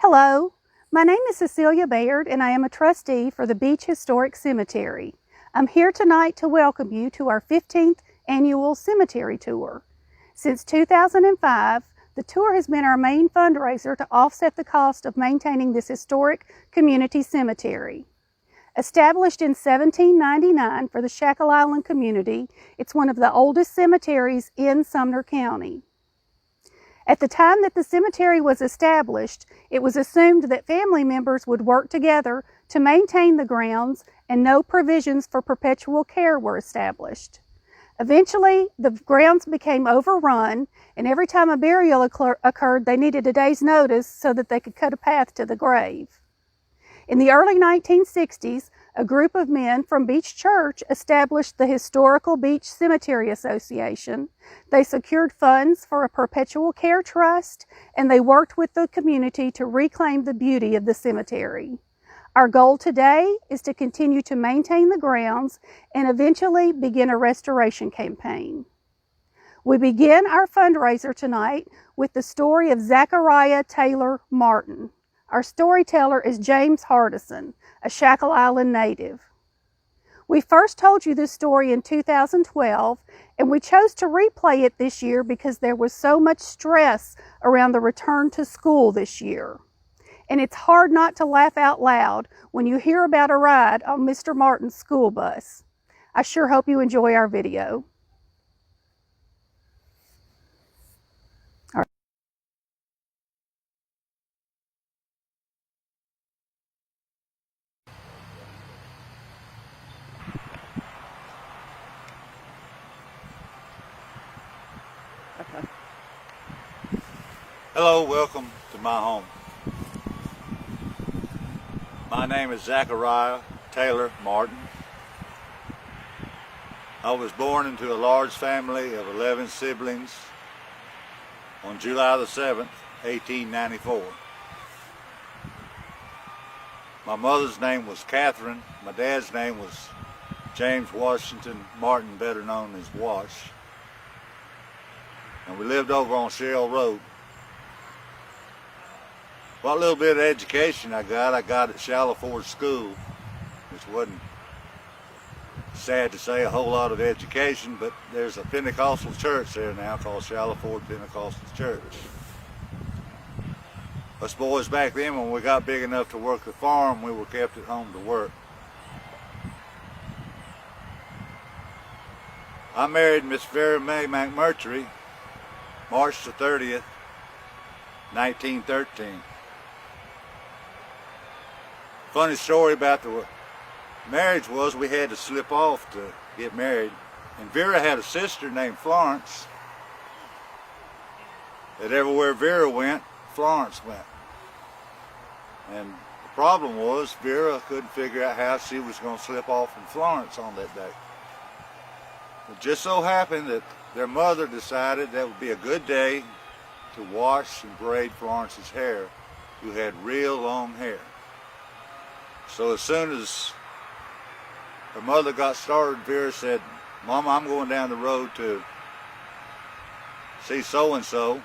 Hello, my name is Cecilia Baird and I am a trustee for the Beach Historic Cemetery. I'm here tonight to welcome you to our 15th annual cemetery tour. Since 2005, the tour has been our main fundraiser to offset the cost of maintaining this historic community cemetery. Established in 1799 for the Shackle Island community, it's one of the oldest cemeteries in Sumner County. At the time that the cemetery was established, it was assumed that family members would work together to maintain the grounds, and no provisions for perpetual care were established. Eventually, the grounds became overrun, and every time a burial occurred, they needed a day's notice so that they could cut a path to the grave. In the early 1960s, a group of men from Beach Church established the Historical Beach Cemetery Association. They secured funds for a perpetual care trust, and they worked with the community to reclaim the beauty of the cemetery. Our goal today is to continue to maintain the grounds and eventually begin a restoration campaign. We begin our fundraiser tonight with the story of Zachariah Taylor Martin. Our storyteller is James Hardison, a Shackle Island native. We first told you this story in 2012, and we chose to replay it this year because there was so much stress around the return to school this year. And it's hard not to laugh out loud when you hear about a ride on Mr. Martin's school bus. I sure hope you enjoy our video. Hello, welcome to my home. My name is Zachariah Taylor Martin. I was born into a large family of 11 siblings on July the 7th, 1894. My mother's name was Catherine. My dad's name was James Washington Martin, better known as Wash. And we lived over on Shell Road. What little bit of education I got at Shallow Ford School, which wasn't, sad to say, a whole lot of education, but there's a Pentecostal church there now called Shallow Ford Pentecostal Church. Us boys back then, when we got big enough to work the farm, we were kept at home to work. I married Miss Vera Mae McMurtry March the 30th, 1913. Funny story about the marriage was we had to slip off to get married. And Vera had a sister named Florence that everywhere Vera went, Florence went. And the problem was Vera couldn't figure out how she was going to slip off from Florence on that day. It just so happened that their mother decided that would be a good day to wash and braid Florence's hair, who had real long hair. So as soon as her mother got started, Vera said, "Mama, I'm going down the road to see so-and-so."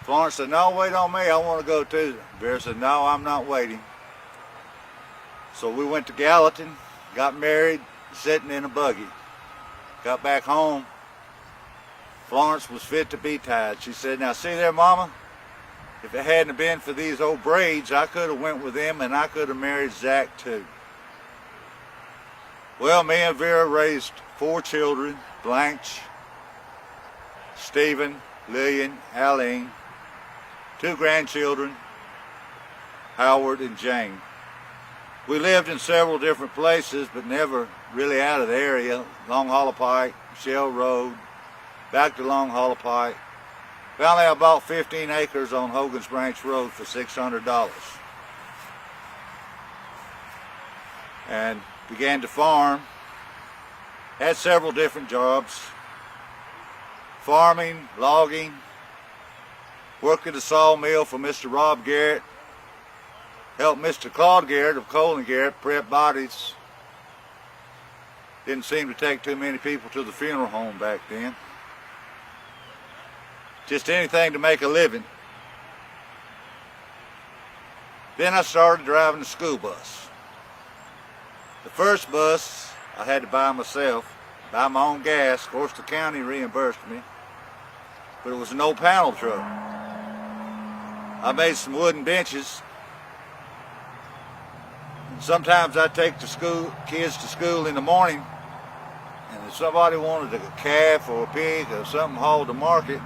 Florence said, "No, wait on me, I want to go too." Vera said, "No, I'm not waiting." So we went to Gallatin, got married, sitting in a buggy. Got back home, Florence was fit to be tied. She said, "Now see there, Mama, if it hadn't been for these old braids, I could have went with them and I could have married Zach too." Well, me and Vera raised 4 children: Blanche, Stephen, Lillian, Aline, 2 grandchildren, Howard and Jane. We lived in several different places, but never really out of the area. Long Hollow Pike, Shell Road, back to Long Hollow Pike. Finally, I bought 15 acres on Hogan's Branch Road for $600 and began to farm. Had several different jobs: farming, logging, worked at a sawmill for Mr. Rob Garrett, helped Mr. Claude Garrett of Cole and Garrett prep bodies. Didn't seem to take too many people to the funeral home back then. Just anything to make a living. Then I started driving the school bus. The first bus I had to buy myself, buy my own gas. Of course, the county reimbursed me, but it was an old panel truck. I made some wooden benches. And sometimes I'd take the kids to school in the morning, and if somebody wanted a calf or a pig or something hauled to market,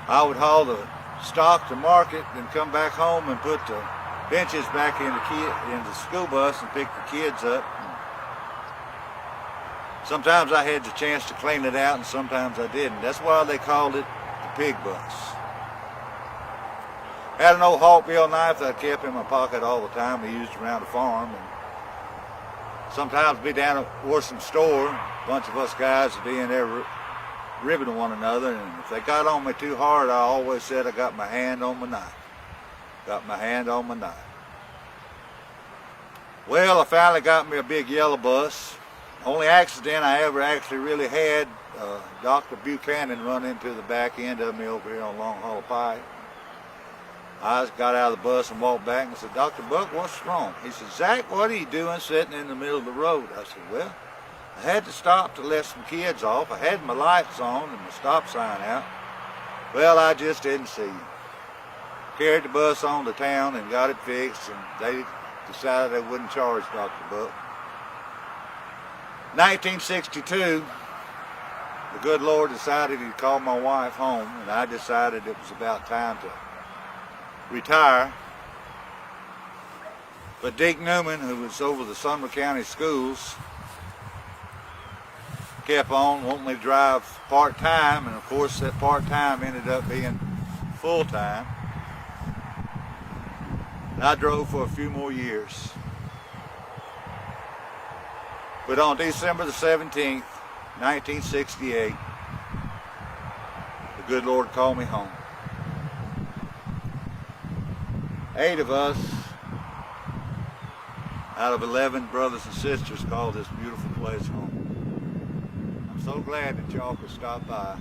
I would haul the stock to market, then come back home and put the benches back in the school bus and pick the kids up. Sometimes I had the chance to clean it out, and sometimes I didn't. That's why they called it the pig bus. Had an old hawkbill knife that I kept in my pocket all the time. I used around the farm, and sometimes be down at Wortham store. A bunch of us guys would be in there ribbing one another, and if they got on me too hard, I always said I got my hand on my knife. Got my hand on my knife. Well, I finally got me a big yellow bus. Only accident I ever actually really had, Dr. Buchanan run into the back end of me over here on Long Hollow Pike. I just got out of the bus and walked back and said, "Dr. Buck, what's wrong?" He said, "Zach, what are you doing sitting in the middle of the road?" I said, "Well, I had to stop to let some kids off. I had my lights on and my stop sign out. Well, I just didn't see you." Carried the bus on to town and got it fixed, and they decided they wouldn't charge Dr. Buck. 1962, the good Lord decided he'd call my wife home, and I decided it was about time to retire. But Dick Newman, who was over the Sumner County Schools, kept on wanting me to drive part-time, and of course that part-time ended up being full-time. And I drove for a few more years. But on December the 17th, 1968, the good Lord called me home. 8 of us out of 11 brothers and sisters called this beautiful place home. I'm so glad that y'all could stop by.